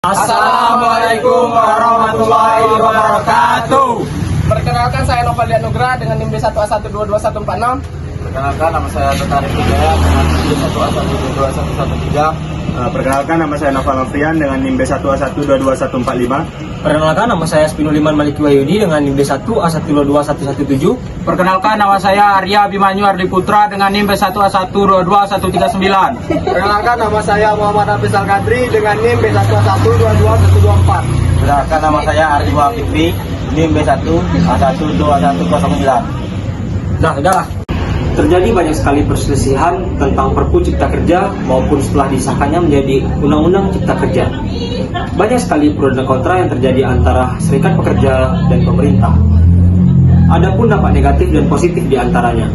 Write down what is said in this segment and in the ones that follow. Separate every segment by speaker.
Speaker 1: Assalamualaikum warahmatullahi wabarakatuh.
Speaker 2: Perkenalkan, saya Novalian Nugra dengan NIM B1A1222146.
Speaker 1: Perkenalkan, nama saya Tetarik Hidayat dengan NIM B1A1222113.
Speaker 3: Perkenalkan, nama saya Noval Novrian dengan NIM B1A1222145.
Speaker 4: Perkenalkan, nama saya Spinuliman Maliki Wahyudi dengan NIM B1A1221117.
Speaker 1: Perkenalkan, nama saya Arya Abimanyu Ardi Putra dengan NIM B1A1222139.
Speaker 2: Perkenalkan, nama saya Muhammad Hafiz Al-Kadri dengan NIM B1A1222124.
Speaker 1: Perkenalkan, nama saya Ardi Fikri NIM B1A12109.
Speaker 4: Nah, sudah. Terjadi banyak sekali perselisihan tentang Perpu Cipta Kerja maupun setelah disahkannya menjadi Undang-Undang Cipta Kerja. Banyak sekali pro dan kontra yang terjadi antara serikat pekerja dan pemerintah. Adapun dampak negatif dan positif di antaranya.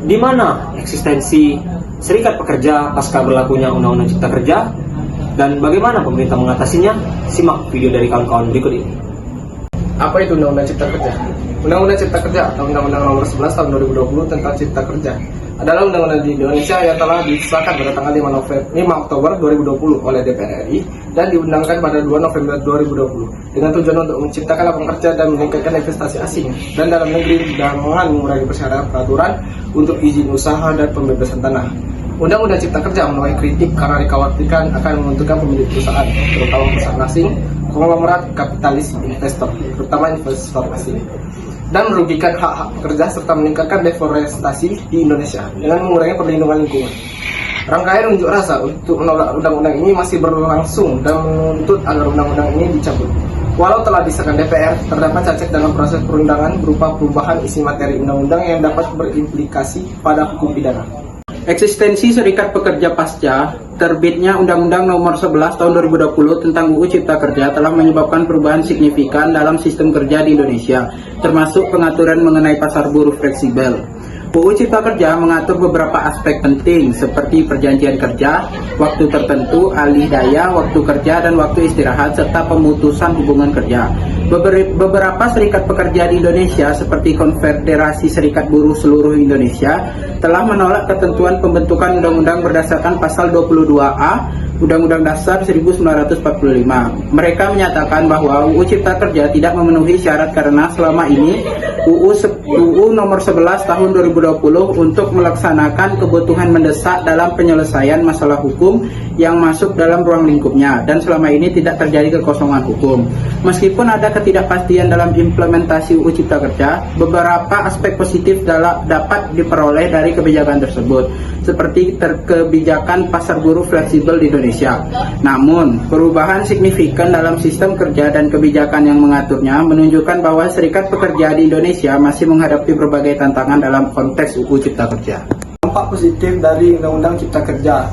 Speaker 4: Di mana eksistensi serikat pekerja pasca berlakunya Undang-Undang Cipta Kerja dan bagaimana pemerintah mengatasinya? Simak video dari kawan-kawan berikut ini.
Speaker 2: Apa itu Undang-Undang Cipta Kerja? Undang-Undang Cipta Kerja atau Undang-Undang Nomor 11 Tahun 2020 tentang Cipta Kerja adalah undang-undang di Indonesia yang telah disahkan pada tanggal 5 Oktober 2020 oleh DPR RI dan diundangkan pada 2 November 2020 dengan tujuan untuk menciptakan lapangan kerja dan meningkatkan investasi asing dan dalam negeri dengan mengurangi persyaratan peraturan untuk izin usaha dan pembebasan tanah. Undang-Undang Cipta Kerja menuai kritik karena dikhawatirkan akan menguntungkan pemilik perusahaan, terutama perusahaan asing, konglomerat kapitalis investor, terutama investor asing, dan merugikan hak-hak pekerja serta meningkatkan deforestasi di Indonesia dengan mengurangi perlindungan lingkungan. Rangkaian unjuk rasa untuk menolak undang-undang ini masih berlangsung dan menuntut agar undang-undang ini dicabut. Walau telah disahkan DPR, terdapat cacat dalam proses perundangan berupa perubahan isi materi undang-undang yang dapat berimplikasi pada hukum pidana.
Speaker 5: Eksistensi serikat pekerja pasca terbitnya Undang-Undang Nomor 11 Tahun 2020 tentang UU Cipta Kerja telah menyebabkan perubahan signifikan dalam sistem kerja di Indonesia, termasuk pengaturan mengenai pasar buruh fleksibel. UU Cipta Kerja mengatur beberapa aspek penting seperti perjanjian kerja, waktu tertentu, alih daya, waktu kerja dan waktu istirahat, serta pemutusan hubungan kerja. Beberapa serikat pekerja di Indonesia seperti Konfederasi Serikat Buruh Seluruh Indonesia telah menolak ketentuan pembentukan undang-undang berdasarkan pasal 22A Undang-Undang Dasar 1945. Mereka menyatakan bahwa UU Cipta Kerja tidak memenuhi syarat karena selama ini UU Nomor 11 Tahun 2020 untuk melaksanakan kebutuhan mendesak dalam penyelesaian masalah hukum yang masuk dalam ruang lingkupnya dan selama ini tidak terjadi kekosongan hukum. Meskipun ada ketidakpastian dalam implementasi UU Cipta Kerja, beberapa aspek positif dapat diperoleh dari kebijakan tersebut, seperti kebijakan pasar buruh fleksibel di Indonesia. Namun, perubahan signifikan dalam sistem kerja dan kebijakan yang mengaturnya menunjukkan bahwa serikat pekerja di Indonesia masih menghadapi berbagai tantangan dalam konteks UU Cipta Kerja.
Speaker 6: Dampak positif dari Undang-Undang Cipta Kerja.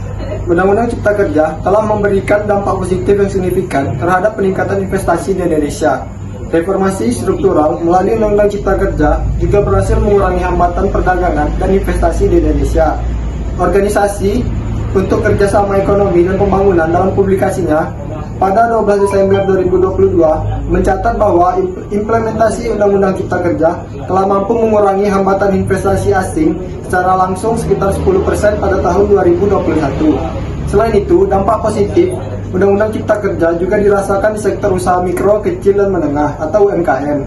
Speaker 6: Undang-Undang Cipta Kerja telah memberikan dampak positif yang signifikan terhadap peningkatan investasi di Indonesia. Reformasi struktural melalui Undang-Undang Cipta Kerja juga berhasil mengurangi hambatan perdagangan dan investasi di Indonesia. Organisasi untuk Kerjasama Ekonomi dan Pembangunan dalam publikasinya pada 12 Desember 2022 mencatat bahwa implementasi Undang-Undang Cipta Kerja telah mampu mengurangi hambatan investasi asing secara langsung sekitar 10% pada tahun 2021. Selain itu, dampak positif Undang-Undang Cipta Kerja juga dirasakan di sektor usaha mikro, kecil, dan menengah atau UMKM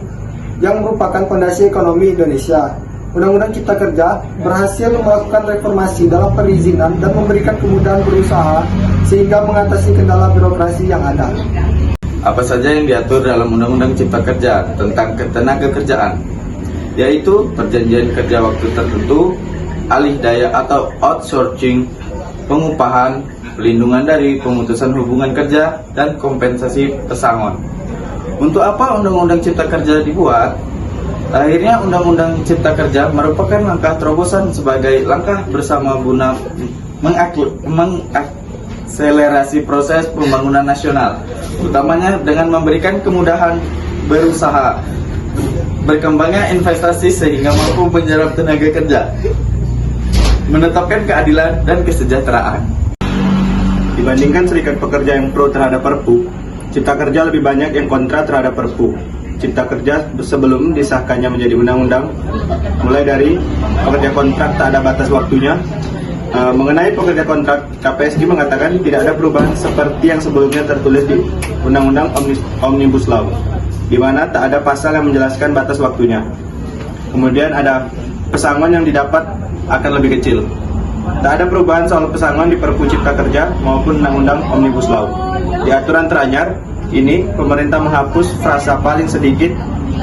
Speaker 6: yang merupakan fondasi ekonomi Indonesia. Undang-Undang Cipta Kerja berhasil melakukan reformasi dalam perizinan dan memberikan kemudahan berusaha sehingga mengatasi kendala birokrasi yang ada.
Speaker 7: Apa saja yang diatur dalam Undang-Undang Cipta Kerja tentang ketenagakerjaan, yaitu perjanjian kerja waktu tertentu, alih daya atau outsourcing, pengupahan, pelindungan dari pemutusan hubungan kerja, dan kompensasi pesangon. Untuk apa Undang-Undang Cipta Kerja dibuat? Akhirnya Undang-Undang Cipta Kerja merupakan langkah terobosan sebagai langkah bersama guna mengakselerasi proses pembangunan nasional, utamanya dengan memberikan kemudahan berusaha, berkembangnya investasi sehingga mampu menyerap tenaga kerja, menetapkan keadilan dan kesejahteraan.
Speaker 3: Dibandingkan serikat pekerja yang pro terhadap Perpu, Cipta Kerja lebih banyak yang kontra terhadap Perpu. Cipta Kerja sebelum disahkannya menjadi undang-undang, mulai dari pekerja kontrak tak ada batas waktunya, Mengenai pekerja kontrak, KPSG mengatakan tidak ada perubahan seperti yang sebelumnya tertulis di Undang-Undang Omnibus Law, di mana tak ada pasal yang menjelaskan batas waktunya. Kemudian ada pesangon yang didapat akan lebih kecil. Tak ada perubahan soal pesangon di Perpu Cipta Kerja maupun Undang-Undang Omnibus Law. Di aturan teranyar ini, pemerintah menghapus frasa paling sedikit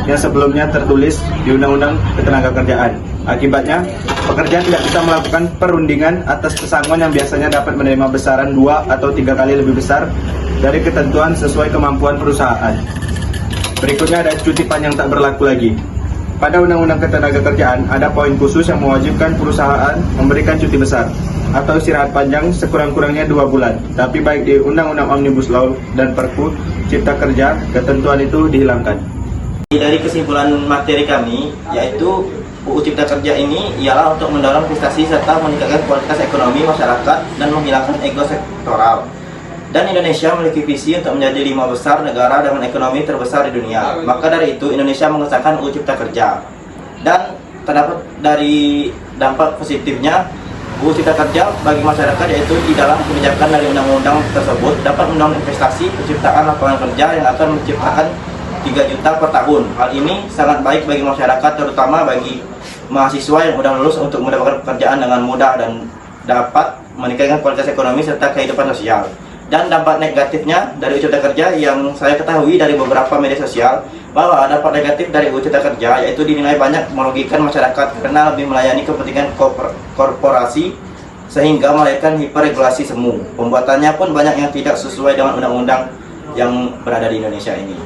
Speaker 3: yang sebelumnya tertulis di Undang-Undang Ketenagakerjaan. Akibatnya, pekerja tidak bisa melakukan perundingan atas pesangon yang biasanya dapat menerima besaran 2 atau 3 kali lebih besar dari ketentuan sesuai kemampuan perusahaan. Berikutnya ada cuti panjang tak berlaku lagi. Pada Undang-Undang Ketenagakerjaan ada poin khusus yang mewajibkan perusahaan memberikan cuti besar atau istirahat panjang sekurang-kurangnya 2 bulan. Tapi baik di Undang-Undang Omnibus Law dan Perpu Cipta Kerja, ketentuan itu dihilangkan.
Speaker 8: Dari kesimpulan materi kami, yaitu UU Cipta Kerja ini ialah untuk mendorong investasi serta meningkatkan kualitas ekonomi masyarakat dan menghilangkan ego sektoral. Dan Indonesia memiliki visi untuk menjadi 5 besar negara dengan ekonomi terbesar di dunia. Maka dari itu Indonesia mengesahkan UU Cipta Kerja. Dan terdapat dari dampak positifnya UU Cipta Kerja bagi masyarakat, yaitu di dalam kebijakan dari undang-undang tersebut dapat mendorong investasi, penciptaan lapangan kerja yang akan menciptakan 3 juta per tahun. Hal ini sangat baik bagi masyarakat, terutama bagi mahasiswa yang sudah lulus untuk mendapatkan pekerjaan dengan mudah dan dapat meningkatkan kualitas ekonomi serta kehidupan sosial. Dan dampak negatifnya dari UU Cipta Kerja yang saya ketahui dari beberapa media sosial, bahwa dampak negatif dari UU Cipta Kerja yaitu dinilai banyak merugikan masyarakat karena lebih melayani kepentingan korporasi sehingga melahirkan hiperregulasi semu. Pembuatannya pun banyak yang tidak sesuai dengan undang-undang yang berada di Indonesia ini.